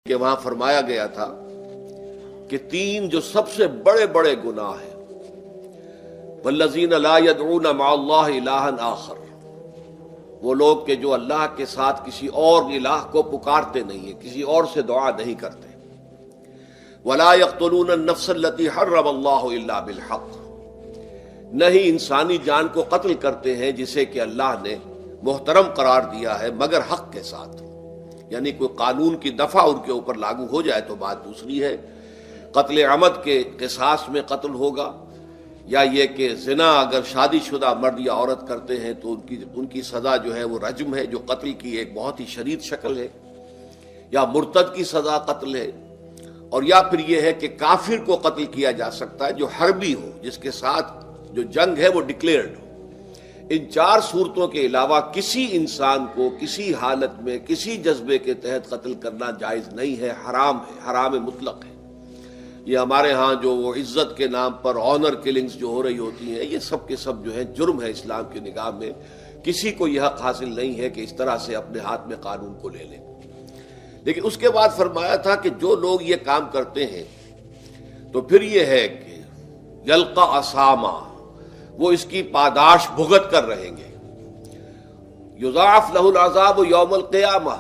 کہ وہاں فرمایا گیا تھا کہ تین جو سب سے بڑے بڑے گناہ ہیں، والذین لا يدعون مع اللہ الہا آخر، وہ لوگ کہ جو اللہ کے ساتھ کسی اور الہ کو پکارتے نہیں ہیں، کسی اور سے دعا نہیں کرتے، ولا يقتلون النفس التي حرم اللہ الا بالحق، نہیں انسانی جان کو قتل کرتے ہیں جسے کہ اللہ نے محترم قرار دیا ہے مگر حق کے ساتھ، یعنی کوئی قانون کی دفعہ ان کے اوپر لاگو ہو جائے تو بات دوسری ہے۔ قتل عمد کے قصاص میں قتل ہوگا، یا یہ کہ زنا اگر شادی شدہ مرد یا عورت کرتے ہیں تو ان کی سزا جو ہے وہ رجم ہے، جو قتل کی ایک بہت ہی شدید شکل ہے، یا مرتد کی سزا قتل ہے، اور یا پھر یہ ہے کہ کافر کو قتل کیا جا سکتا ہے جو حربی ہو، جس کے ساتھ جو جنگ ہے وہ ڈکلیئرڈ ہو۔ ان چار صورتوں کے علاوہ کسی انسان کو کسی حالت میں کسی جذبے کے تحت قتل کرنا جائز نہیں ہے، حرام ہے، حرام مطلق ہے۔ یہ ہمارے ہاں جو وہ عزت کے نام پر آنر کلنگز جو ہو رہی ہوتی ہیں، یہ سب کے سب جو ہے جرم ہے اسلام کی نگاہ میں۔ کسی کو یہ حق حاصل نہیں ہے کہ اس طرح سے اپنے ہاتھ میں قانون کو لے لیں۔ لیکن اس کے بعد فرمایا تھا کہ جو لوگ یہ کام کرتے ہیں تو پھر یہ ہے کہ یلقا اساما، وہ اس کی پاداش بھگت کر رہیں گے۔ یضاعف لہ العذاب یوم القیامہ،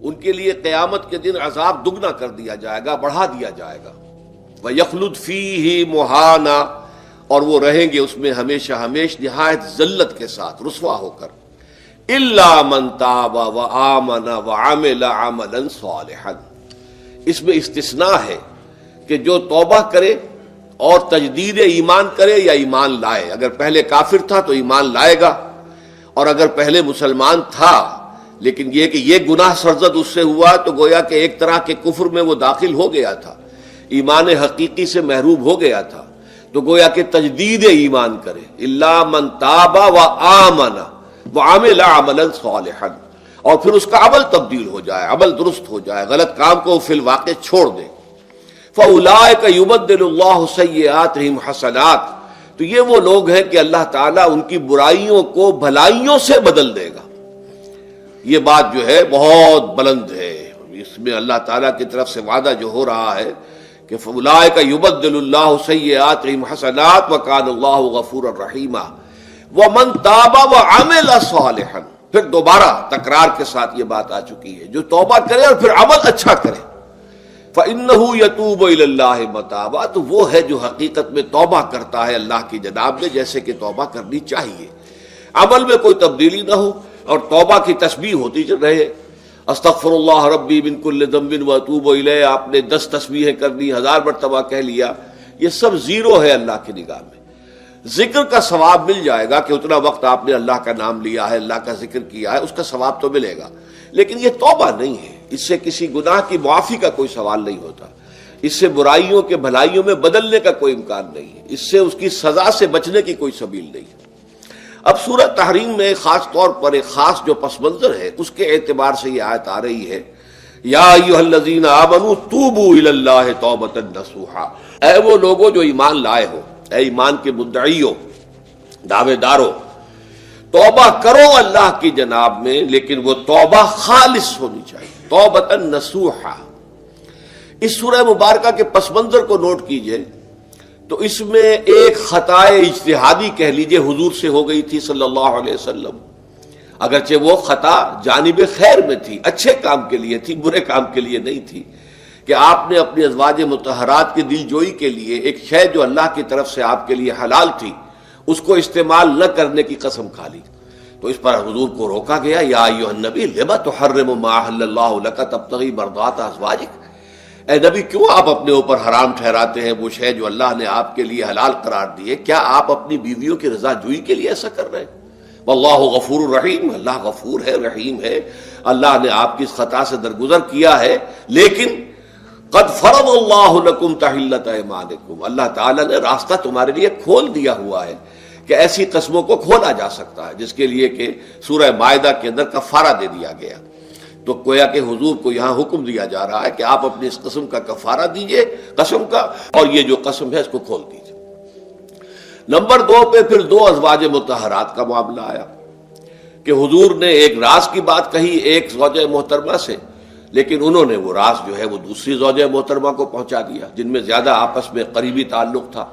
ان کے لیے قیامت کے دن عذاب دگنا کر دیا جائے گا، بڑھا دیا جائے گا۔ وَيَخْلُدْ فِيهِ مُهَانًا، اور وہ رہیں گے اس میں ہمیشہ ہمیش نہایت ذلت کے ساتھ، رسوا ہو کر۔ إِلَّا مَن تَابَ وَآمَنَ وَعَمِلَ عَمَلًا صَالِحًا، اس میں استثناء ہے کہ جو توبہ کرے اور تجدید ایمان کرے یا ایمان لائے۔ اگر پہلے کافر تھا تو ایمان لائے گا، اور اگر پہلے مسلمان تھا لیکن یہ کہ یہ گناہ سرزد اس سے ہوا تو گویا کہ ایک طرح کے کفر میں وہ داخل ہو گیا تھا، ایمان حقیقی سے محروم ہو گیا تھا، تو گویا کہ تجدید ایمان کرے۔ الا من تاب وآمن وعمل عملا صالحا، اور پھر اس کا عمل تبدیل ہو جائے، عمل درست ہو جائے، غلط کام کو فی الواقع چھوڑ دے۔ فاولئک یبدل اللہ سیئاتہم حسنات، تو یہ وہ لوگ ہیں کہ اللہ تعالیٰ ان کی برائیوں کو بھلائیوں سے بدل دے گا۔ یہ بات جو ہے بہت بلند ہے، اس میں اللہ تعالیٰ کی طرف سے وعدہ جو ہو رہا ہے کہ فاولئک یبدل اللہ سیئاتہم حسنات وکان اللہ غفورا رحیما ومن تاب وعمل صالحا، پھر دوبارہ تکرار کے ساتھ یہ بات آ چکی ہے، جو توبہ کرے اور پھر عمل اچھا کرے، فإنہ یتوب الی اللہ متابا، تو وہ ہے جو حقیقت میں توبہ کرتا ہے اللہ کی جناب میں جیسے کہ توبہ کرنی چاہیے، عمل میں کوئی تبدیلی نہ ہو، اور توبہ کی تسبیح ہوتی رہے، استغفر اللہ ربی من کل ذنب واتوب الیہ، آپ نے 10 تسبیحیں کر لی، 1000 مرتبہ کہہ لیا، یہ سب زیرو ہے اللہ کی نگاہ میں۔ ذکر کا ثواب مل جائے گا کہ اتنا وقت آپ نے اللہ کا نام لیا ہے، اللہ کا ذکر کیا ہے، اس کا ثواب تو ملے گا، لیکن یہ توبہ نہیں ہے، اس سے کسی گناہ کی معافی کا کوئی سوال نہیں ہوتا، اس سے برائیوں کے بھلائیوں میں بدلنے کا کوئی امکان نہیں ہے، اس سے اس کی سزا سے بچنے کی کوئی سبیل نہیں ہے۔ اب سورہ تحریم میں خاص طور پر ایک خاص جو پس منظر ہے اس کے اعتبار سے یہ آیت آ رہی ہے، یا ایھا الذین آمنوا توبوا الی اللہ توبۃ نصوحا، اے وہ لوگوں جو ایمان لائے ہو، اے ایمان کے مدعیوں، دعوے داروں، توبہ کرو اللہ کی جناب میں، لیکن وہ توبہ خالص ہونی چاہیے، توبۃ نصوحا۔ اس سورہ مبارکہ کے پس منظر کو نوٹ کیجئے تو اس میں ایک خطائے اجتہادی کہہ لیجئے حضور سے ہو گئی تھی صلی اللہ علیہ وسلم، اگرچہ وہ خطا جانب خیر میں تھی، اچھے کام کے لیے تھی، برے کام کے لیے نہیں تھی، کہ آپ نے اپنی ازواج مطہرات کی دل جوئی کے لیے ایک شے جو اللہ کی طرف سے آپ کے لیے حلال تھی اس کو استعمال نہ کرنے کی قسم کھا لی، تو اس پر حضور کو روکا گیا، یا ایھا النبی لم تحرم ما احل اللہ لک تبتغی مرضات ازواجک، اے نبی کیوں آپ اپنے اوپر حرام ٹھہراتے ہیں وہ شے جو اللہ نے آپ کے لیے حلال قرار دی ہے؟ کیا آپ اپنی بیویوں کی رضا جوئی کے لیے ایسا کر رہے ہیں؟ واللہ غفور الرحیم، اللہ غفور ہے، رحیم ہے، اللہ نے آپ کی اس خطا سے درگزر کیا ہے، لیکن قد فرض اللہ لکم تحلۃ ایمانکم، اللہ تعالیٰ نے راستہ تمہارے لیے کھول دیا ہوا ہے کہ ایسی قسموں کو کھولا جا سکتا ہے، جس کے لیے کہ سورہ مائدہ کے اندر کفارہ دے دیا گیا۔ تو گویا کہ حضور کو یہاں حکم دیا جا رہا ہے کہ آپ اپنی اس قسم کا کفارہ دیجئے، قسم کا، اور یہ جو قسم ہے اس کو کھول دیجئے۔ نمبر 2 پہ پھر 2 ازواج مطہرات کا معاملہ آیا کہ حضور نے ایک راز کی بات کہی ایک زوجہ محترمہ سے، لیکن انہوں نے وہ راز جو ہے وہ دوسری زوجہ محترمہ کو پہنچا دیا جن میں زیادہ آپس میں قریبی تعلق تھا.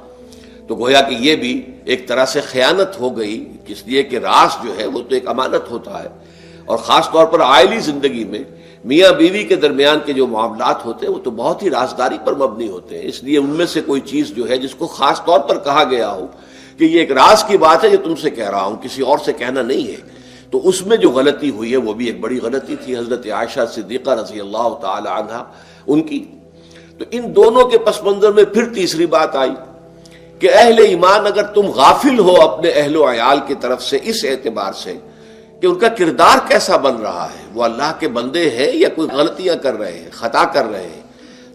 تو گویا کہ یہ بھی ایک طرح سے خیانت ہو گئی، اس لیے کہ راز جو ہے وہ تو ایک امانت ہوتا ہے، اور خاص طور پر عائلی زندگی میں میاں بیوی کے درمیان کے جو معاملات ہوتے ہیں وہ تو بہت ہی رازداری پر مبنی ہوتے ہیں. اس لیے ان میں سے کوئی چیز جو ہے جس کو خاص طور پر کہا گیا ہو کہ یہ ایک راز کی بات ہے جو تم سے کہہ رہا ہوں، کسی اور سے کہنا نہیں ہے، تو اس میں جو غلطی ہوئی ہے وہ بھی ایک بڑی غلطی تھی حضرت عائشہ صدیقہ رضی اللہ تعالی عنہا ان کی. تو ان دونوں کے پس منظر میں پھر تیسری بات آئی کہ اہل ایمان اگر تم غافل ہو اپنے اہل و عیال کی طرف سے اس اعتبار سے کہ ان کا کردار کیسا بن رہا ہے، وہ اللہ کے بندے ہیں یا کوئی غلطیاں کر رہے ہیں، خطا کر رہے ہیں،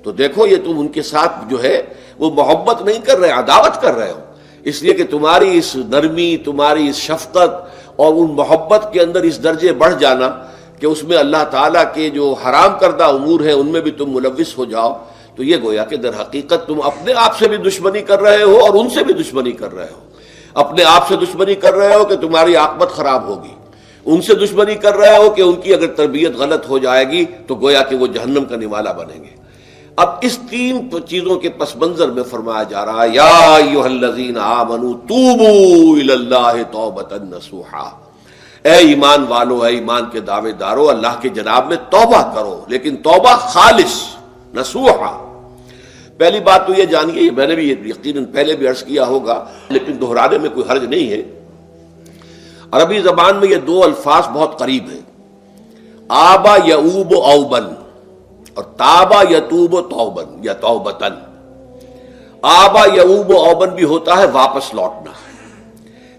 تو دیکھو یہ تم ان کے ساتھ جو ہے وہ محبت نہیں کر رہے، عداوت کر رہے ہو. اس لیے کہ تمہاری اس نرمی، تمہاری اس شفقت اور ان محبت کے اندر اس درجے بڑھ جانا کہ اس میں اللہ تعالیٰ کے جو حرام کردہ امور ہیں ان میں بھی تم ملوث ہو جاؤ، تو یہ گویا کہ در حقیقت تم اپنے آپ سے بھی دشمنی کر رہے ہو اور ان سے بھی دشمنی کر رہے ہو. اپنے آپ سے دشمنی کر رہے ہو کہ تمہاری عاقبت خراب ہوگی، ان سے دشمنی کر رہے ہو کہ ان کی اگر تربیت غلط ہو جائے گی تو گویا کہ وہ جہنم کا نوالا بنیں گے. اب اس تین چیزوں کے پس منظر میں فرمایا جا رہا ہے یا ایھا الذین آمنوا توبوا الی اللہ توبۃ نصوحا، اے ایمان والو، اے ایمان کے دعوے دارو، اللہ کے جناب میں توبہ کرو، لیکن توبہ خالص نصوحا. پہلی بات تو یہ جانیے، میں نے بھی یقیناً پہلے بھی عرض کیا ہوگا لیکن دہرانے میں کوئی حرج نہیں ہے، عربی زبان میں یہ دو الفاظ بہت قریب ہیں، آبا یعوب اوبن اور تابا یتوب توبن یا توبتن. آبا یعوب اوبن بھی ہوتا ہے واپس لوٹنا،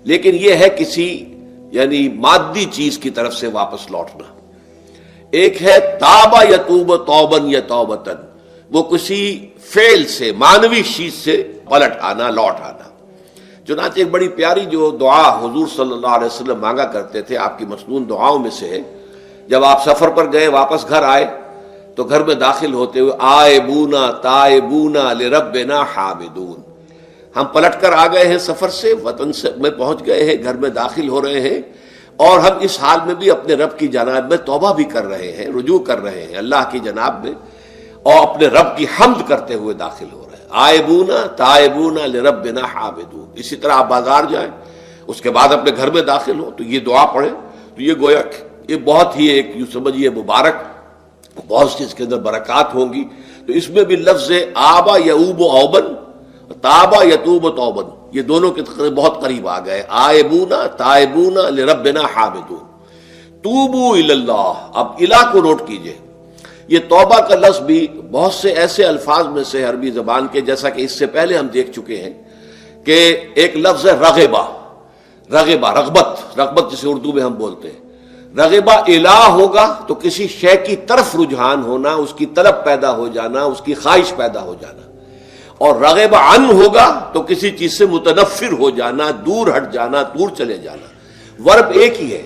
لیکن یہ ہے کسی یعنی مادی چیز کی طرف سے واپس لوٹنا. ایک ہے تابا یتوب توبن یا توبتن، وہ کسی فعل سے، معنوی چیز سے پلٹ آنا، لوٹ آنا. چنانچہ ایک بڑی پیاری جو دعا حضور صلی اللہ علیہ وسلم مانگا کرتے تھے، آپ کی مسنون دعاؤں میں سے ہے، جب آپ سفر پر گئے واپس گھر آئے تو گھر میں داخل ہوتے ہوئے آئبونا تائبونا لربنا حامدون، ہم پلٹ کر آ گئے ہیں سفر سے، وطن سے میں پہنچ گئے ہیں، گھر میں داخل ہو رہے ہیں، اور ہم اس حال میں بھی اپنے رب کی جناب میں توبہ بھی کر رہے ہیں، رجوع کر رہے ہیں اللہ کی جناب میں، اور اپنے رب کی حمد کرتے ہوئے داخل ہو رہے ہیں. آئبونا تائبونا لربنا حامدون. اسی طرح آپ بازار جائیں، اس کے بعد اپنے گھر میں داخل ہو تو یہ دعا پڑھیں، تو یہ گویا یہ بہت ہی ایک یوں سمجھیے مبارک، بہت سی اس کے اندر برکات ہوں گی. تو اس میں بھی لفظ آبا یعوب اوبن، تابا یتوب توبن، یہ دونوں کے بہت قریب آ گئے، آئبونا تائبونا لربنا حامدون. توبو الی اللہ، اب الہ کو نوٹ کیجئے، یہ توبہ کا لفظ بھی بہت سے ایسے الفاظ میں سے عربی زبان کے، جیسا کہ اس سے پہلے ہم دیکھ چکے ہیں کہ ایک لفظ ہے رغبہ، رغبہ رغبت جسے اردو میں ہم بولتے ہیں. رغبہ الہ ہوگا تو کسی شے کی طرف رجحان ہونا، اس کی طلب پیدا ہو جانا، اس کی خواہش پیدا ہو جانا. اور رغبہ عن ہوگا تو کسی چیز سے متنفر ہو جانا، دور ہٹ جانا، دور چلے جانا. ورب ایک ہی ہے،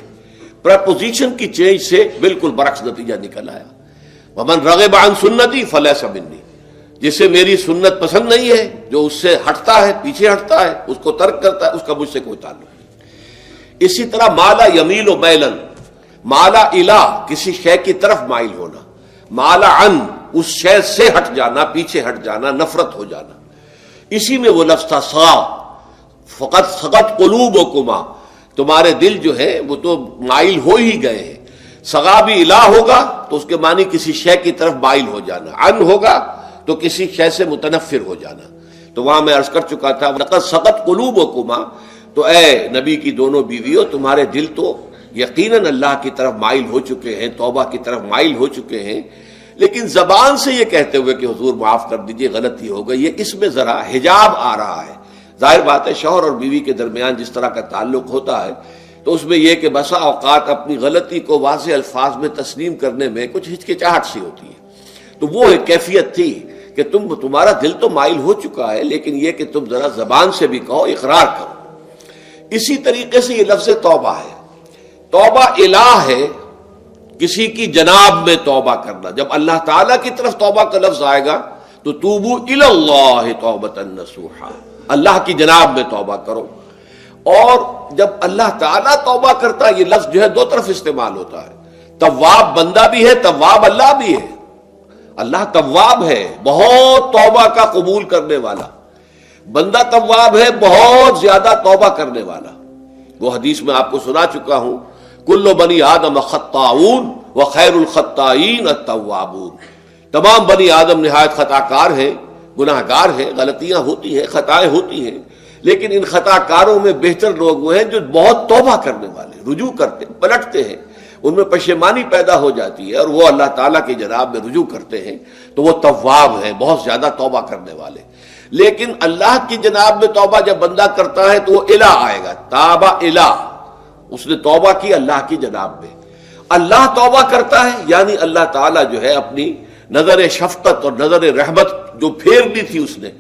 پریپوزیشن کی چینج سے بالکل برعکس نتیجہ نکل آیا. ومن رغب عن سنتی فلیس منی، جسے میری سنت پسند نہیں ہے، جو اس سے ہٹتا ہے، پیچھے ہٹتا ہے، اس کو ترک کرتا ہے، اس کا مجھ سے کوئی تعلق نہیں. اسی طرح مالا یمیل و میلن، مالا الہ کسی شے کی طرف مائل ہونا، مالا عن اس شے سے ہٹ جانا، پیچھے ہٹ جانا، نفرت ہو جانا. اسی میں وہ لفظ تھا سا، فقط سقط قلوبکما، تمہارے دل جو ہے وہ تو مائل ہو ہی گئے ہیں. سغا بھی الہ ہوگا تو اس کے معنی کسی شے کی طرف مائل ہو جانا، عن ہوگا تو کسی شے سے متنفر ہو جانا. تو وہاں میں عرض کر چکا تھا لقد سقط قلوبکما، تو اے نبی کی دونوں بیویوں، تمہارے دل تو یقیناً اللہ کی طرف مائل ہو چکے ہیں، توبہ کی طرف مائل ہو چکے ہیں، لیکن زبان سے یہ کہتے ہوئے کہ حضور معاف کر دیجئے غلطی ہو گئی، یہ اس میں ذرا حجاب آ رہا ہے. ظاہر بات ہے شوہر اور بیوی کے درمیان جس طرح کا تعلق ہوتا ہے تو اس میں یہ کہ بسا اوقات اپنی غلطی کو واضح الفاظ میں تسلیم کرنے میں کچھ ہچکچاہٹ سی ہوتی ہے. تو وہ ایک کیفیت تھی کہ تمہارا دل تو مائل ہو چکا ہے، لیکن یہ کہ تم ذرا زبان سے بھی کہو، اقرار کرو. اسی طریقے سے یہ لفظ توبہ ہے، توبہ الہ ہے، کسی کی جناب میں توبہ کرنا. جب اللہ تعالیٰ کی طرف توبہ کا لفظ آئے گا تو توبو الی اللہ توبۃ نصوحا، اللہ کی جناب میں توبہ کرو. اور جب اللہ تعالیٰ توبہ کرتا ہے، یہ لفظ جو ہے دو طرف استعمال ہوتا ہے، تواب بندہ بھی ہے، تواب اللہ بھی ہے. اللہ تواب ہے، بہت توبہ کا قبول کرنے والا، بندہ تواب ہے، بہت زیادہ توبہ کرنے والا۔ وہ حدیث میں آپ کو سنا چکا ہوں، کل بنی آدم خطاؤون وخیر الخطائین التوابون، تمام بنی آدم نہایت خطا کار ہیں، گناہ گار ہیں، غلطیاں ہوتی ہیں، خطائیں ہوتی ہیں، لیکن ان خطا کاروں میں بہتر لوگ وہ ہیں جو بہت توبہ کرنے والے، رجوع کرتے، پلٹتے ہیں، ان میں پشیمانی پیدا ہو جاتی ہے اور وہ اللہ تعالیٰ کی جناب میں رجوع کرتے ہیں، تو وہ تواب ہیں، بہت زیادہ توبہ کرنے والے۔ لیکن اللہ کی جناب میں توبہ جب بندہ کرتا ہے تو وہ الہ آئے گا، تابہ الہ، اس نے توبہ کی اللہ کی جناب میں۔ اللہ توبہ کرتا ہے یعنی اللہ تعالیٰ جو ہے اپنی نظر شفقت اور نظر رحمت جو پھیر دی تھی اس نے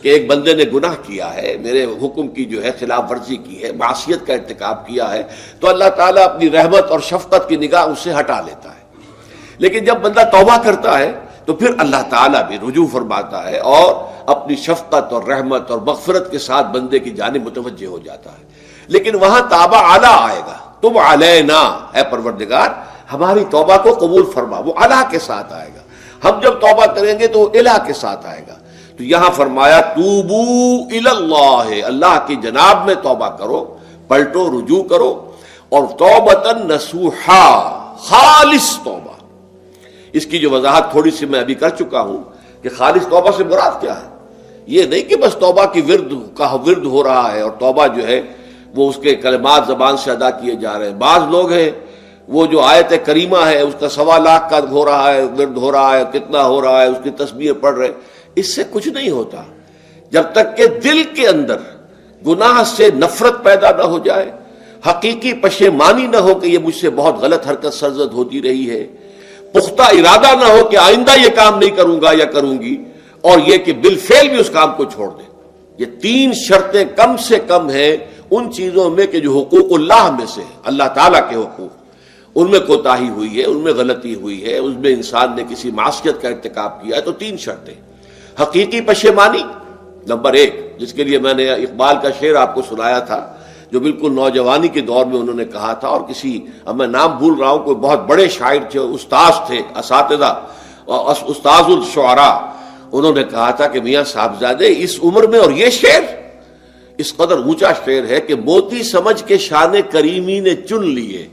کہ ایک بندے نے گناہ کیا ہے، میرے حکم کی جو ہے خلاف ورزی کی ہے، معصیت کا ارتکاب کیا ہے، تو اللہ تعالیٰ اپنی رحمت اور شفقت کی نگاہ اس سے ہٹا لیتا ہے۔ لیکن جب بندہ توبہ کرتا ہے تو پھر اللہ تعالیٰ بھی رجوع فرماتا ہے اور اپنی شفقت اور رحمت اور مغفرت کے ساتھ بندے کی جانب متوجہ ہو جاتا ہے۔ لیکن وہاں تابہ اعلیٰ آئے گا، تم علینا، اے پروردگار ہماری توبہ کو قبول فرما، وہ اللہ کے ساتھ آئے گا۔ ہم جب توبہ کریں گے تو وہ الہ کے ساتھ آئے گا۔ تو یہاں فرمایا توبو الی اللہ، اللہ کی جناب میں توبہ کرو، پلٹو، رجوع کرو، اور توبۃ نصوحا، خالص توبہ۔ اس کی جو وضاحت تھوڑی سی میں ابھی کر چکا ہوں کہ خالص توبہ سے مراد کیا ہے۔ یہ نہیں کہ بس توبہ کی ورد ہو رہا ہے اور توبہ جو ہے وہ اس کے کلمات زبان سے ادا کیے جا رہے ہیں۔ بعض لوگ ہیں وہ جو آیت کریمہ ہے اس کا 1.25 لاکھ کا ہو رہا ہے، ورد ہو رہا ہے، کتنا ہو رہا ہے، اس کی تسبیحیں پڑھ رہے، اس سے کچھ نہیں ہوتا جب تک کہ دل کے اندر گناہ سے نفرت پیدا نہ ہو جائے، حقیقی پشیمانی نہ ہو کہ یہ مجھ سے بہت غلط حرکت سرزد ہوتی رہی ہے، پختہ ارادہ نہ ہو کہ آئندہ یہ کام نہیں کروں گا یا کروں گی، اور یہ کہ بالفعل بھی اس کام کو چھوڑ دے۔ یہ 3 شرطیں کم سے کم ہیں ان چیزوں میں کہ جو حقوق اللہ میں سے اللہ تعالیٰ کے حقوق، ان میں کوتاہی ہوئی ہے، ان میں غلطی ہوئی ہے، اس میں انسان نے کسی معصیت کا ارتکاب کیا ہے، تو 3 شرطیں۔ حقیقی پشیمانی نمبر 1، جس کے لیے میں نے اقبال کا شعر آپ کو سنایا تھا جو بالکل نوجوانی کے دور میں انہوں نے کہا تھا، اور کسی، اب میں نام بھول رہا ہوں، کوئی بہت بڑے شاعر تھے، استاذ تھے، اساتذہ، استاذ الشعراء، انہوں نے کہا تھا کہ میاں صاحبزادے اس عمر میں، اور یہ شعر اس قدر اونچا شعر ہے کہ موتی سمجھ کے شان کریمی نے چن لیے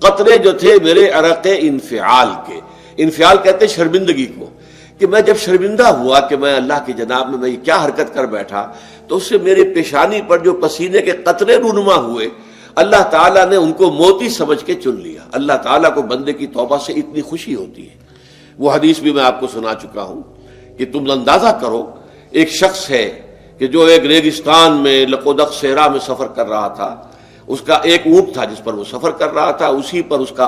قطرے جو تھے میرے عرق انفعال کے۔ انفعال کہتے ہیں شرمندگی کو، کہ میں جب شرمندہ ہوا کہ میں اللہ کی جناب میں یہ کیا حرکت کر بیٹھا، تو اس سے میری پیشانی پر جو پسینے کے قطرے رونما ہوئے، اللہ تعالیٰ نے ان کو موتی سمجھ کے چن لیا۔ اللہ تعالیٰ کو بندے کی توبہ سے اتنی خوشی ہوتی ہے۔ وہ حدیث بھی میں آپ کو سنا چکا ہوں کہ تم اندازہ کرو، ایک شخص ہے کہ جو ایک ریگستان میں لقودق صحرا میں سفر کر رہا تھا، اس کا ایک اونٹ تھا جس پر وہ سفر کر رہا تھا، اسی پر اس کا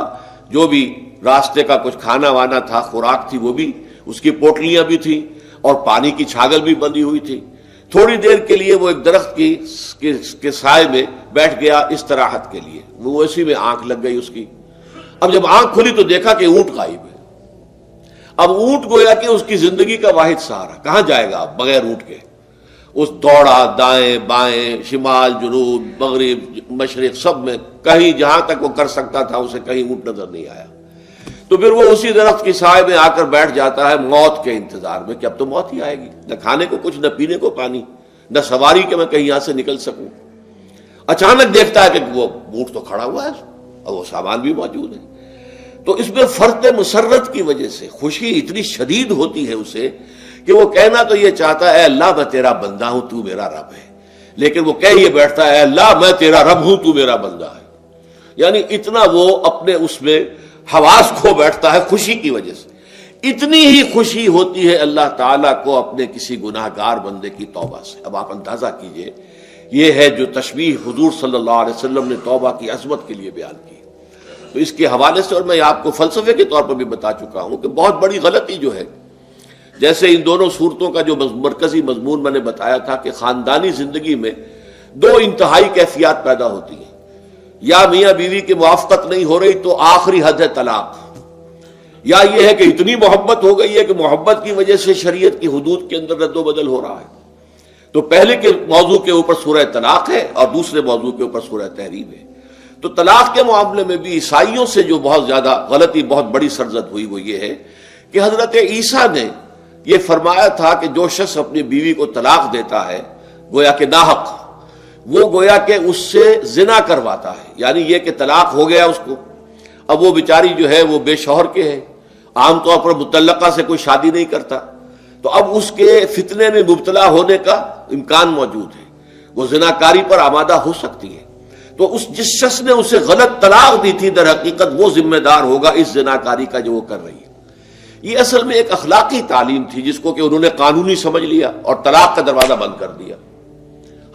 جو بھی راستے کا کچھ کھانا وانا تھا، خوراک تھی، وہ بھی اس کی پوٹلیاں بھی تھیں اور پانی کی چھاگل بھی بندھی ہوئی تھی۔ تھوڑی دیر کے لیے وہ ایک درخت کے سائے میں بیٹھ گیا استراحت کے لیے، وہ اسی میں آنکھ لگ گئی اس کی۔ اب جب آنکھ کھلی تو دیکھا کہ اونٹ غائب ہے۔ اب اونٹ گویا کہ اس کی زندگی کا واحد سہارا، کہاں جائے گا اب بغیر اونٹ کے؟ اس دوڑا دائیں بائیں، شمال جنوب مغرب مشرق، سب میں کہیں جہاں تک وہ کر سکتا تھا اسے کہیں اونٹ نظر نہیں آیا۔ تو پھر وہ اسی درخت کی سائے میں آ کر بیٹھ جاتا ہے موت کے انتظار میں کہ اب تو موت ہی آئے گی، نہ کھانے کو کچھ، نہ پینے کو پانی، نہ سواری کہ میں کہیں یہاں سے نکل سکوں۔ اچانک دیکھتا ہے کہ وہ اونٹ تو کھڑا ہوا ہے اور وہ سامان بھی موجود ہے۔ تو اس میں فرط مسرت کی وجہ سے خوشی اتنی شدید ہوتی ہے اسے کہ وہ کہنا تو یہ چاہتا ہے اے اللہ میں تیرا بندہ ہوں، تو میرا رب ہے، لیکن وہ کہہ یہ بیٹھتا ہے اے اللہ میں تیرا رب ہوں، تو میرا بندہ ہے۔ یعنی اتنا وہ اپنے اس میں حواس کھو بیٹھتا ہے خوشی کی وجہ سے۔ اتنی ہی خوشی ہوتی ہے اللہ تعالیٰ کو اپنے کسی گناہ گار بندے کی توبہ سے۔ اب آپ اندازہ کیجئے، یہ ہے جو تشبیہ حضور صلی اللہ علیہ وسلم نے توبہ کی عظمت کے لیے بیان کی۔ تو اس کے حوالے سے، اور میں آپ کو فلسفے کے طور پر بھی بتا چکا ہوں کہ بہت بڑی غلطی جو ہے، جیسے ان دونوں صورتوں کا جو مرکزی مضمون میں نے بتایا تھا کہ خاندانی زندگی میں 2 انتہائی کیفیات پیدا ہوتی ہیں، یا میاں بیوی کی موافقت نہیں ہو رہی تو آخری حد ہے طلاق، یا یہ ہے کہ اتنی محبت ہو گئی ہے کہ محبت کی وجہ سے شریعت کی حدود کے اندر رد و بدل ہو رہا ہے۔ تو پہلے کے موضوع کے اوپر سورہ طلاق ہے اور دوسرے موضوع کے اوپر سورہ تحریم ہے۔ تو طلاق کے معاملے میں بھی عیسائیوں سے جو بہت زیادہ غلطی بہت بڑی سرزد ہوئی وہ یہ ہے کہ حضرت عیسیٰ نے یہ فرمایا تھا کہ جو شخص اپنی بیوی کو طلاق دیتا ہے گویا کہ ناحق، وہ گویا کہ اس سے زنا کرواتا ہے، یعنی یہ کہ طلاق ہو گیا اس کو، اب وہ بیچاری جو ہے وہ بے شوہر کے ہے، عام طور پر مطلقہ سے کوئی شادی نہیں کرتا، تو اب اس کے فتنے میں مبتلا ہونے کا امکان موجود ہے، وہ زناکاری پر آمادہ ہو سکتی ہے، تو اس جس شخص نے اسے غلط طلاق دی تھی در حقیقت وہ ذمہ دار ہوگا اس زناکاری کا جو وہ کر رہی ہے۔ یہ اصل میں ایک اخلاقی تعلیم تھی جس کو کہ انہوں نے قانونی سمجھ لیا اور طلاق کا دروازہ بند کر دیا،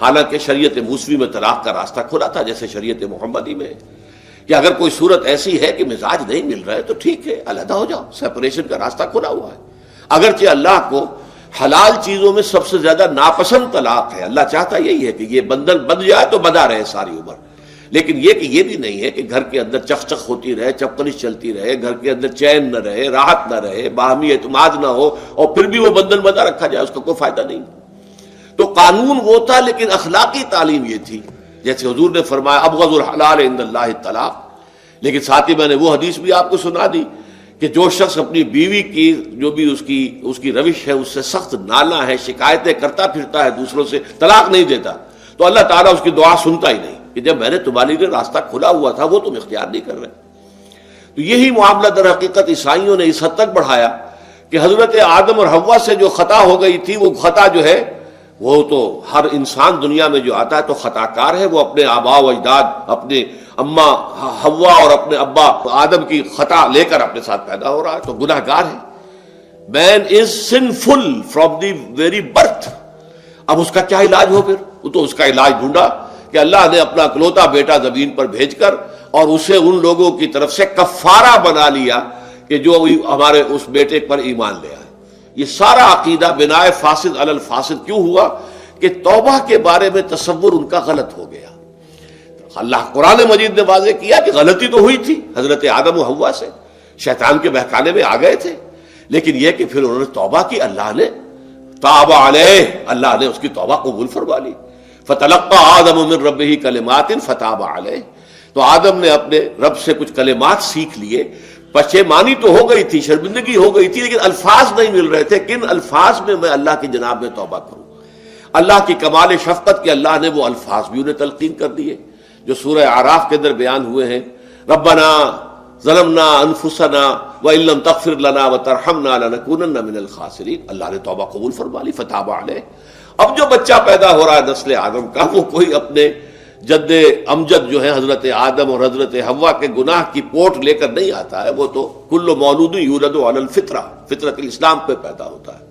حالانکہ شریعت موسوی میں طلاق کا راستہ کھلا تھا جیسے شریعت محمدی میں، کہ اگر کوئی صورت ایسی ہے کہ مزاج نہیں مل رہا ہے تو ٹھیک ہے، علیحدہ ہو جاؤ، سیپریشن کا راستہ کھلا ہوا ہے۔ اگرچہ اللہ کو حلال چیزوں میں سب سے زیادہ ناپسند طلاق ہے، اللہ چاہتا یہی ہے کہ یہ بندھن بندھ جائے تو بندھا رہے ساری عمر، لیکن یہ کہ یہ بھی نہیں ہے کہ گھر کے اندر چخ ہوتی رہے، چپکلش چلتی رہے، گھر کے اندر چین نہ رہے، راحت نہ رہے، باہمی اعتماد نہ ہو اور پھر بھی وہ بندھن بندھا رکھا جائے، اس کا کوئی فائدہ نہیں۔ تو قانون وہ تھا لیکن اخلاقی تعلیم یہ تھی، جیسے حضور نے فرمایا ابغض الحلال عند اللہ الطلاق، لیکن ساتھ ہی میں نے وہ حدیث بھی آپ کو سنا دی کہ جو شخص اپنی بیوی کی جو بھی اس کی روش ہے اس سے سخت نالاں ہے، شکایتیں کرتا پھرتا ہے دوسروں سے، طلاق نہیں دیتا، تو اللہ تعالیٰ اس کی دعا سنتا ہی نہیں کہ جب میں نے تمہارے لیے راستہ کھلا ہوا تھا وہ تم اختیار نہیں کر رہے۔ تو یہی معاملہ در حقیقت عیسائیوں نے اس حد تک بڑھایا کہ حضرت آدم اور حوا سے جو خطا ہو گئی تھی وہ خطا جو ہے وہ تو ہر انسان دنیا میں جو آتا ہے تو خطا کار ہے، وہ اپنے آباء و اجداد، اپنے اماں حوا اور اپنے ابا آدم کی خطا لے کر اپنے ساتھ پیدا ہو رہا ہے، تو گناہ گار ہے۔ Man is sinful from the very birth. اب اس کا کیا علاج ہو؟ پھر وہ تو اس کا علاج ڈھونڈا کہ اللہ نے اپنا اکلوتا بیٹا زمین پر بھیج کر اور اسے ان لوگوں کی طرف سے کفارہ بنا لیا کہ جو ہمارے اس بیٹے پر ایمان لے آئے۔ یہ سارا عقیدہ بناء فاسد علی الفاسد کیوں ہوا؟ کہ توبہ کے بارے میں تصور ان کا غلط ہو گیا۔ اللہ قرآن مجید نے واضح کیا کہ غلطی تو ہوئی تھی حضرت آدم و حوا سے، شیطان کے بہکانے میں آ گئے تھے، لیکن یہ کہ پھر انہوں نے توبہ کی، اللہ نے تاب علیہ، اللہ نے اس کی توبہ قبول فرما لی۔ فتلقى آدم من ربہ کلمات فتاب علیہ، تو آدم نے اپنے رب سے کچھ کلمات سیکھ لیے، پشیمانی تو ہو گئی تھی، شرمندگی ہو گئی تھی، لیکن الفاظ نہیں مل رہے تھے، کن الفاظ میں میں اللہ کی جناب میں توبہ کروں۔ اللہ کی کمال شفقت کے اللہ نے وہ الفاظ بھی انہیں تلقین کر دیے جو سورہ اعراف کے اندر بیان ہوئے ہیں، ربنا ظلمنا انفسنا وان لم تغفر لنا وترحمنا لنکونن من الخاسرین، اللہ نے توبہ قبول فرما لی، فتاب علیہ۔ اب جو بچہ پیدا ہو رہا ہے نسل آدم کا، وہ کوئی اپنے جد امجد جو ہے حضرت آدم اور حضرت حوا کے گناہ کی پوٹ لے کر نہیں آتا ہے، وہ تو کل مولود یولد علی الفطرہ، فطرت الاسلام پہ پیدا ہوتا ہے۔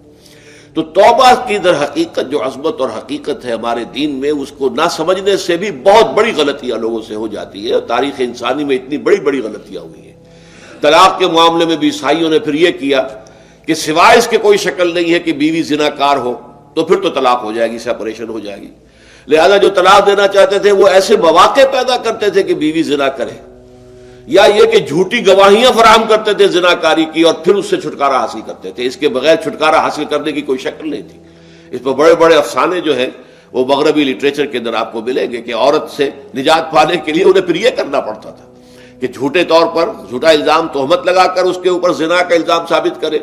تو توبہ کی در حقیقت جو عظمت اور حقیقت ہے ہمارے دین میں، اس کو نہ سمجھنے سے بھی بہت بڑی غلطیاں لوگوں سے ہو جاتی ہے، اور تاریخ انسانی میں اتنی بڑی بڑی غلطیاں ہوئی ہیں۔ طلاق کے معاملے میں بھی عیسائیوں نے پھر یہ کیا کہ سوائے اس کے کوئی شکل نہیں ہے کہ بیوی زنا کار ہو تو پھر تو طلاق ہو جائے گی، سیپریشن ہو جائے گی، لہذا جو طلاق دینا چاہتے تھے وہ ایسے مواقع پیدا کرتے تھے کہ بیوی زنا کرے، یا یہ کہ جھوٹی گواہیاں فراہم کرتے تھے زناکاری کی اور پھر اس سے چھٹکارا حاصل کرتے تھے۔ اس کے بغیر چھٹکارا حاصل کرنے کی کوئی شکل نہیں تھی۔ اس پر بڑے بڑے افسانے جو ہیں وہ مغربی لٹریچر کے اندر آپ کو ملیں گے کہ عورت سے نجات پانے کے لیے انہیں پھر یہ کرنا پڑتا تھا کہ جھوٹے طور پر جھوٹا الزام تہمت لگا کر اس کے اوپر زنا کا الزام ثابت کرے،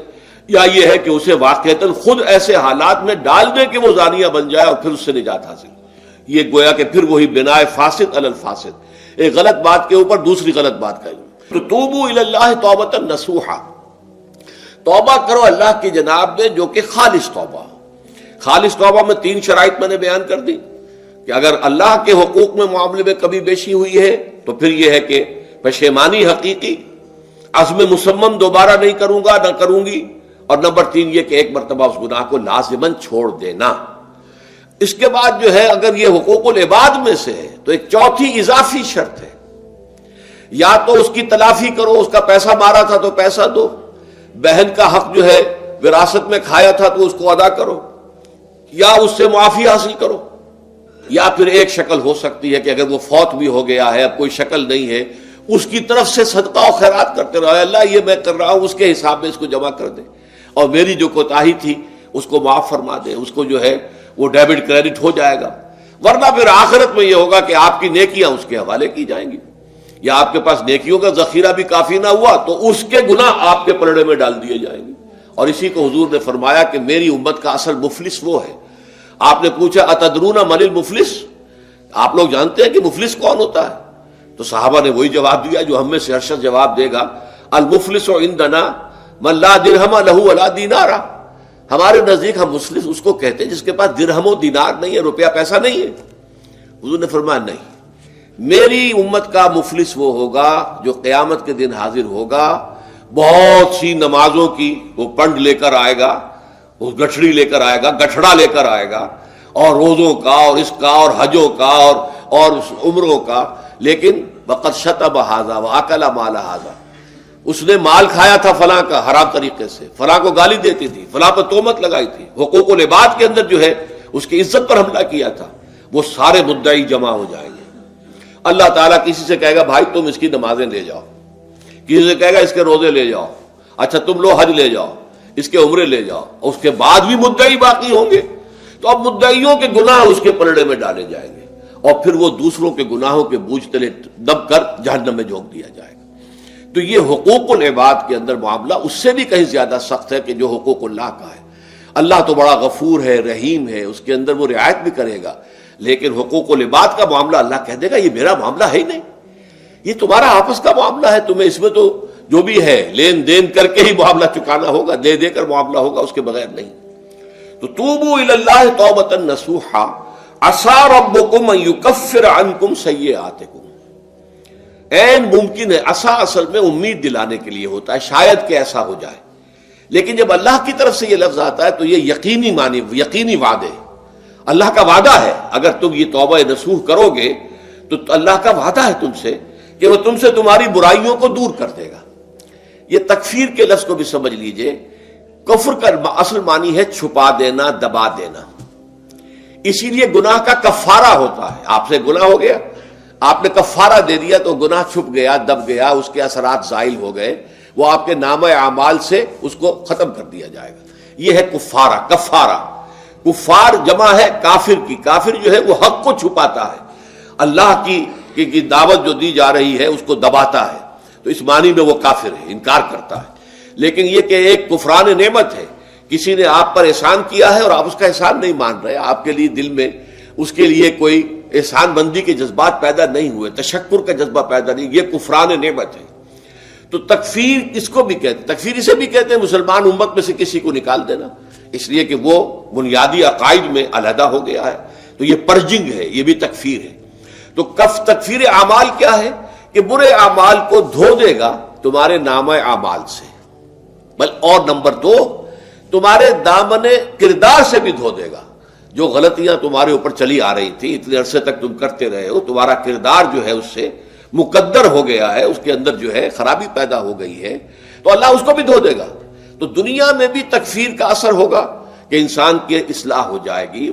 یا یہ ہے کہ اسے واقعتاً خود ایسے حالات میں ڈال دے کہ وہ زانیہ بن جائے اور پھر اس سے نجات حاصل۔ یہ گویا کہ پھر وہی بناء فاسد علی الفاسد، ایک غلط بات کے اوپر دوسری غلط بات کہی۔ تو توبوا الی اللہ توبۃ نصوحا، توبہ کرو اللہ کی جناب میں جو کہ خالص توبہ۔ خالص توبہ میں 3 شرائط میں نے بیان کر دی کہ اگر اللہ کے حقوق میں معاملے میں کمی بیشی ہوئی ہے تو پھر یہ ہے کہ پشیمانی حقیقی، عزم مصمم دوبارہ نہیں کروں گا نہ کروں گی، اور نمبر 3 یہ کہ ایک مرتبہ اس گناہ کو لازماً چھوڑ دینا۔ اس کے بعد جو ہے اگر یہ حقوق العباد میں سے ہے تو ایک چوتھی اضافی شرط ہے، یا تو اس کی تلافی کرو، اس کا پیسہ مارا تھا تو پیسہ دو، بہن کا حق جو ہے وراثت میں کھایا تھا تو اس کو ادا کرو، یا اس سے معافی حاصل کرو، یا پھر ایک شکل ہو سکتی ہے کہ اگر وہ فوت بھی ہو گیا ہے، اب کوئی شکل نہیں ہے، اس کی طرف سے صدقہ و خیرات کرتے رہو، اللہ یہ میں کر رہا ہوں اس کے حساب میں اس کو جمع کر دے، اور میری جو کوتاہی تھی اس کو معاف فرما دے، اس کو جو ہے وہ ڈیبٹ کریڈٹ ہو جائے گا، ورنہ پھر آخرت میں یہ ہوگا کہ آپ کی نیکیاں اس کے حوالے کی جائیں گی۔ یا آپ کے پاس نیکیوں کا ذخیرہ بھی کافی نہ ہوا تو اس کے گناہ آپ کے پلڑے میں ڈال دیے جائیں گے. اور اسی کو حضور نے فرمایا کہ میری امت کا اصل مفلس وہ ہے. آپ نے پوچھا اتدرون من المفلس، آپ لوگ جانتے ہیں کہ مفلس کون ہوتا ہے؟ تو صحابہ نے وہی جواب دیا جو ہم میں سے ہر شخص جواب دے گا، المفلس عندنا من لا درہم لہ ولا دینار. ہمارے نزدیک ہم مفلس اس کو کہتے ہیں جس کے پاس درہم و دینار نہیں ہے، روپیہ پیسہ نہیں ہے. حضور نے فرمایا نہیں، میری امت کا مفلس وہ ہوگا جو قیامت کے دن حاضر ہوگا، بہت سی نمازوں کی وہ پنڈ لے کر آئے گا، وہ گٹھڑی لے کر آئے گا، گٹھڑا لے کر آئے گا، اور روزوں کا اور اس کا اور حجوں کا اور عمروں کا، لیکن وقد شتم ھذا واکل مال ھذا، اس نے مال کھایا تھا فلاں کا حرام طریقے سے، فلاں کو گالی دیتی تھی، فلاں پر تہمت لگائی تھی، حقوق العباد کے اندر جو ہے اس کی عزت پر حملہ کیا تھا. وہ سارے مدعی جمع ہو جائیں گے. اللہ تعالیٰ کسی سے کہے گا بھائی تم اس کی نمازیں لے جاؤ، کسی سے کہے گا اس کے روزے لے جاؤ، اچھا تم لو حج لے جاؤ، اس کے عمرے لے جاؤ، اور اس کے بعد بھی مدعی باقی ہوں گے. تو اب مدعیوں کے گناہ اس کے پلڑے میں ڈالے جائیں گے، اور پھر وہ دوسروں کے گناہوں کے بوجھ تلے دب کر جہنم میں جھونک دیا جائے گا. تو یہ حقوق العباد کے اندر معاملہ اس سے بھی کہیں زیادہ سخت ہے کہ جو حقوق اللہ کا ہے. اللہ تو بڑا غفور ہے، رحیم ہے، اس کے اندر وہ رعایت بھی کرے گا، لیکن حقوق العباد کا معاملہ اللہ کہہ دے گا یہ میرا معاملہ ہے ہی نہیں، یہ تمہارا آپس کا معاملہ ہے، تمہیں اس میں تو جو بھی ہے لین دین کر کے ہی معاملہ چکانا ہوگا، دے دے کر معاملہ ہوگا، اس کے بغیر نہیں. تو توبوا الی اللہ توبۃ نصوحا عسى ربکم ان یکفر عنکم سیئاتکم. عین ممکن ہے، عسى اصل میں امید دلانے کے لیے ہوتا ہے، شاید کہ ایسا ہو جائے. لیکن جب اللہ کی طرف سے یہ لفظ آتا ہے تو یہ یقینی معنی، یقینی وعدے، اللہ کا وعدہ ہے. اگر تم یہ توبہ نصوح کرو گے تو اللہ کا وعدہ ہے تم سے کہ وہ تم سے تمہاری برائیوں کو دور کر دے گا. یہ تکفیر کے لفظ کو بھی سمجھ لیجئے. کفر کا اصل معنی ہے چھپا دینا، دبا دینا. اسی لیے گناہ کا کفارہ ہوتا ہے. آپ سے گناہ ہو گیا، آپ نے کفارہ دے دیا تو گناہ چھپ گیا، دب گیا، اس کے اثرات زائل ہو گئے، وہ آپ کے نامہ اعمال سے اس کو ختم کر دیا جائے گا. یہ ہے کفارہ، کفارہ. کفار جمع ہے کافر کی. کافر جو ہے وہ حق کو چھپاتا ہے، اللہ کی دعوت جو دی جا رہی ہے اس کو دباتا ہے، تو اس معنی میں وہ کافر ہے، انکار کرتا ہے. لیکن یہ کہ ایک کفران نعمت ہے، کسی نے آپ پر احسان کیا ہے اور آپ اس کا احسان نہیں مان رہے، آپ کے لیے دل میں اس کے لیے کوئی احسان بندی کے جذبات پیدا نہیں ہوئے، تشکر کا جذبہ پیدا نہیں، یہ کفران نعمت ہے. تو تکفیر کس کو بھی کہتے ہیں؟ تکفیر اسے بھی کہتے ہیں مسلمان امت میں سے کسی کو نکال دینا، اس لیے کہ وہ بنیادی عقائد میں علیحدہ ہو گیا ہے. تو یہ پرجنگ ہے، یہ بھی تکفیر ہے. تو تکفیر اعمال کیا ہے؟ کہ برے اعمال کو دھو دے گا تمہارے نامہ اعمال سے. اور نمبر 2، تمہارے دامن کردار سے بھی دھو دے گا. جو غلطیاں تمہارے اوپر چلی آ رہی تھی، اتنے عرصے تک تم کرتے رہے ہو، تمہارا کردار جو ہے اس سے مقدر ہو گیا ہے، اس کے اندر جو ہے خرابی پیدا ہو گئی ہے، تو اللہ اس کو بھی دھو دے گا. تو دنیا میں بھی تکفیر کا اثر ہوگا کہ انسان کی اصلاح ہو جائے گی،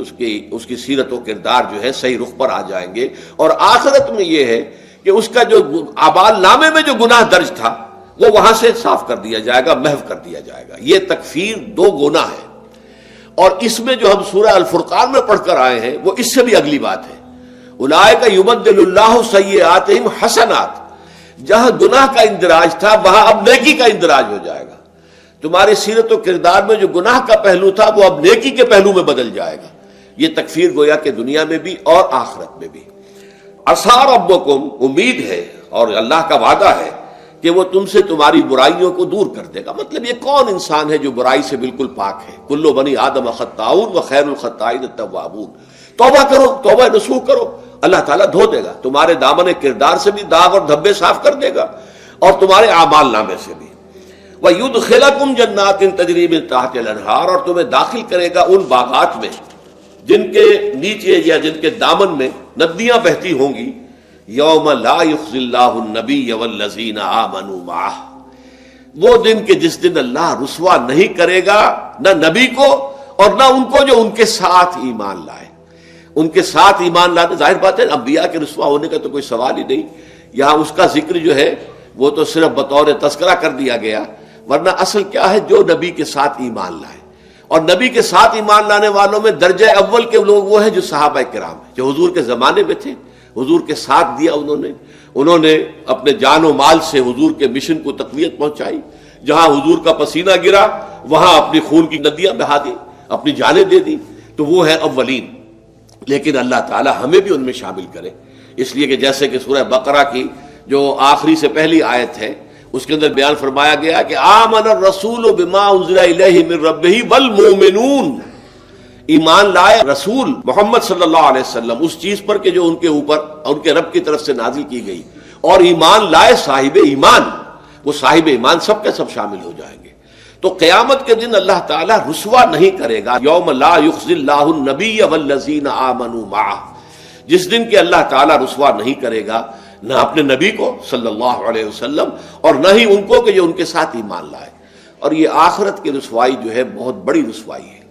اس کی سیرت و کردار جو ہے صحیح رخ پر آ جائیں گے. اور آخرت میں یہ ہے کہ اس کا جو اعمال نامے میں جو گناہ درج تھا وہ وہاں سے صاف کر دیا جائے گا، محو کر دیا جائے گا. یہ تکفیر 2 گناہ ہے. اور اس میں جو ہم سورہ الفرقان میں پڑھ کر آئے ہیں وہ اس سے بھی اگلی بات ہے. اولئک یبدل اللہ سیئاتہم حسنات. جہاں گناہ کا اندراج تھا وہاں اب نیکی کا اندراج ہو جائے گا. تمہاری سیرت و کردار میں جو گناہ کا پہلو تھا وہ اب نیکی کے پہلو میں بدل جائے گا. یہ تکفیر گویا کہ دنیا میں بھی اور آخرت میں بھی. عسیٰ ربکم، امید ہے اور اللہ کا وعدہ ہے کہ وہ تم سے تمہاری برائیوں کو دور کر دے گا. مطلب یہ کون انسان ہے جو برائی سے بالکل پاک ہے؟ کل بنی آدم خطاؤون وخیر الخطائین التوابون. توبہ کرو، توبہ نصوح کرو، اللہ تعالیٰ دھو دے گا. تمہارے دامن کردار سے بھی داغ اور دھبے صاف کر دے گا اور تمہارے اعمال نامے سے بھی. وَيُدْخِلَكُمْ جَنَّاتٍ تَجْرِي مِن تَحْتِهَا الْأَنْهَارُ، اور تمہیں داخل کرے گا ان باغات میں جن کے نیچے یا جن کے دامن میں ندیاں بہتی ہوں گی. یوم لا یخزی اللہ النبی والذین آمنوا معہ، وہ دن کہ جس دن اللہ رسوا نہیں کرے گا نہ نبی کو اور نہ ان کو جو ان کے ساتھ ایمان لائے. ان کے ساتھ ایمان لانے، ظاہر بات ہے انبیاء کے رسوا ہونے کا تو کوئی سوال ہی نہیں. یہاں اس کا ذکر جو ہے وہ تو صرف بطور تذکرہ کر دیا گیا، ورنہ اصل کیا ہے؟ جو نبی کے ساتھ ایمان لائے. اور نبی کے ساتھ ایمان لانے والوں میں درجہ اول کے لوگ وہ ہیں جو صحابہ کرام ہیں، جو حضور کے زمانے میں تھے حضور کے ساتھ دیا انہوں نے اپنے جان و مال سے حضور کے مشن کو تقویت پہنچائی. جہاں حضور کا پسینہ گرا وہاں اپنی خون کی ندیاں بہا دی، اپنی جانیں دے دی. تو وہ ہے اولین. لیکن اللہ تعالی ہمیں بھی ان میں شامل کرے، اس لیے کہ جیسے کہ سورہ بقرہ کی جو آخری سے پہلی آیت ہے اس کے اندر بیان فرمایا گیا کہ آمن الرسول بما انزل الیہ من ربہ والمؤمنون، ایمان لائے رسول محمد صلی اللہ علیہ وسلم اس چیز پر کہ جو ان کے اوپر ان کے رب کی طرف سے نازل کی گئی، اور ایمان لائے صاحب ایمان. وہ صاحب ایمان سب کے سب شامل ہو جائیں گے. تو قیامت کے دن اللہ تعالیٰ رسوا نہیں کرے گا. یوم لا یخزی اللہ النبی والذین آمنوا معہ، جس دن کہ اللہ تعالیٰ رسوا نہیں کرے گا نہ اپنے نبی کو صلی اللہ علیہ وسلم اور نہ ہی ان کو کہ جو ان کے ساتھ ایمان لائے. اور یہ آخرت کی رسوائی جو ہے بہت بڑی رسوائی ہے.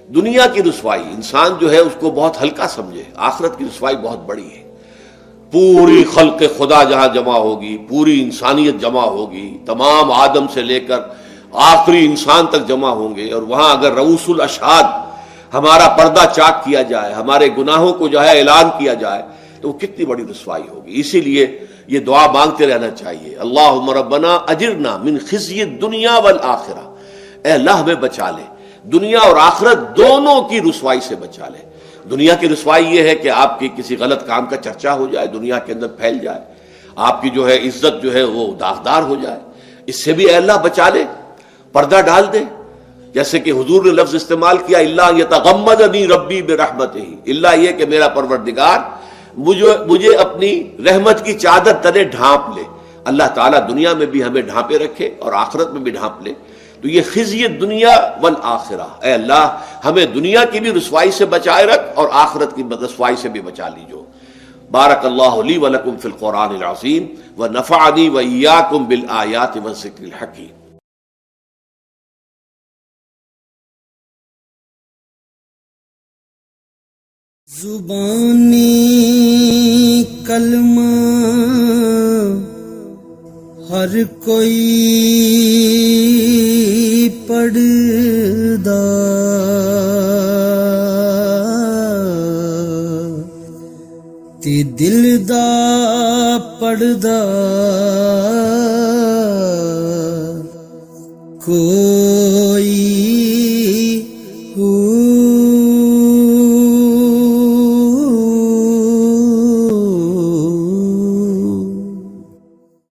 دنیا کی رسوائی انسان جو ہے اس کو بہت ہلکا سمجھے، آخرت کی رسوائی بہت بڑی ہے. پوری خلق خدا جہاں جمع ہوگی، پوری انسانیت جمع ہوگی، تمام آدم سے لے کر آخری انسان تک جمع ہوں گے، اور وہاں اگر رؤوس الاشہاد ہمارا پردہ چاک کیا جائے، ہمارے گناہوں کو جو ہے اعلان کیا جائے، تو وہ کتنی بڑی رسوائی ہوگی. اسی لیے یہ دعا مانگتے رہنا چاہیے، اللہم ربنا اجرنا من خزی الدنیا والآخرہ. اے اللہ ہمیں بچا لے، دنیا اور آخرت دونوں کی رسوائی سے بچا لے. دنیا کی رسوائی یہ ہے کہ آپ کی کسی غلط کام کا چرچا ہو جائے، دنیا کے اندر پھیل جائے، آپ کی جو ہے عزت جو ہے وہ داغدار ہو جائے. اس سے بھی اے اللہ بچا لے، پردہ ڈال دے. جیسے کہ حضور نے لفظ استعمال کیا الا یتغمدنی ربی برحمتہ، الا یہ کہ میرا پروردگار مجھے اپنی رحمت کی چادر تلے ڈھانپ لے. اللہ تعالیٰ دنیا میں بھی ہمیں ڈھانپے رکھے اور آخرت میں بھی ڈھانپ لے. تو یہ خزی دنیا والآخرہ، اے اللہ ہمیں دنیا کی بھی رسوائی سے بچائے رکھ اور آخرت کی رسوائی سے بھی بچا لیجو. بارک اللہ لی ولکم فی القرآن العظیم ونفعنی وإیاکم بالآیات والذکر الحکیم. زبانی کلمہ ہر کوئی پڑھدا، تے دل دا پڑھدا کوئی